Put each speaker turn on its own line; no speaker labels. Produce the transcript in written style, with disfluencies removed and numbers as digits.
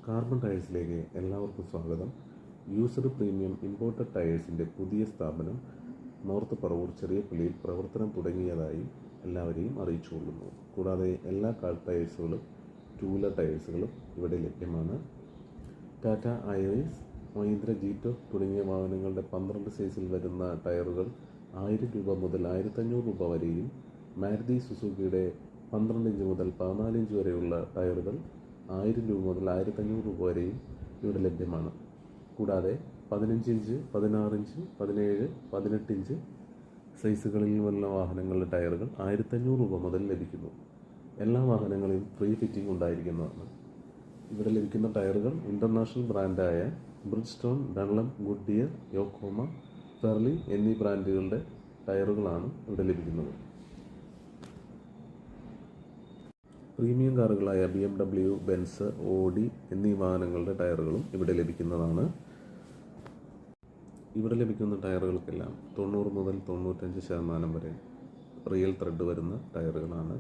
Carbon ടയേഴ്സിലേക്ക് എല്ലാവർക്കും സ്വാഗതം. User premium imported ടയേഴ്സിൻ്റെ പുതിയ സ്ഥാപനം നോർത്ത് പറവൂർ ചെറിയപ്പള്ളിയിൽ പ്രവർത്തനം തുടങ്ങിയതായി എല്ലാവരെയും അറിയിച്ചുകൊള്ളുന്നു. കൂടാതെ എല്ലാ കാർ ടയേഴ്സുകളും, ടൂ വീലർ ടയേഴ്സുകളും ഇവിടെ ലഭ്യമാണ്. ടാറ്റ ഐറിസ്, മഹീന്ദ്ര ജീറ്റോ തുടങ്ങിയ വാഹനങ്ങളുടെ 12 സൈസിൽ വരുന്ന ടയറുകൾ 1000 രൂപ മുതൽ 1500 രൂപ വരെയും, മാരുതി സുസുക്കിയുടെ 12 ഇഞ്ച് മുതൽ 14 ഇഞ്ച് വരെയുള്ള ടയറുകൾ 1000 രൂപ മുതൽ 1500 രൂപ വരെയും ഇവിടെ ലഭ്യമാണ്. കൂടാതെ 15 ഇഞ്ച്, 16 ഇഞ്ച്, 17, 18 ഇഞ്ച് സൈസുകളിൽ വരുന്ന വാഹനങ്ങളുടെ ടയറുകൾ 1500 രൂപ മുതൽ ലഭിക്കുന്നു. എല്ലാ വാഹനങ്ങളിലും ഫ്രീ ഫിറ്റിംഗ് ഉണ്ടായിരിക്കുന്നതാണ്. ഇവിടെ ലഭിക്കുന്ന ടയറുകൾ ഇൻ്റർനാഷണൽ ബ്രാൻഡായ ബ്രിഡ്സ്റ്റോൺ, ഡൺലപ്പ്, ഗുഡ്ഡിയർ, യോക്കോമ, ഫെർലി എന്നീ ബ്രാൻഡുകളുടെ ടയറുകളാണ് ഇവിടെ ലഭിക്കുന്നത്. പ്രീമിയം കാറുകളായ BMW, ബെൻസ്, ഓഡി എന്നീ വാഹനങ്ങളുടെ ടയറുകളും ഇവിടെ ലഭിക്കുന്നതാണ്. ഇവിടെ ലഭിക്കുന്ന ടയറുകൾക്കെല്ലാം 90 മുതൽ 95% വരെ റിയൽ ത്രെഡ് വരുന്ന ടയറുകളാണ്.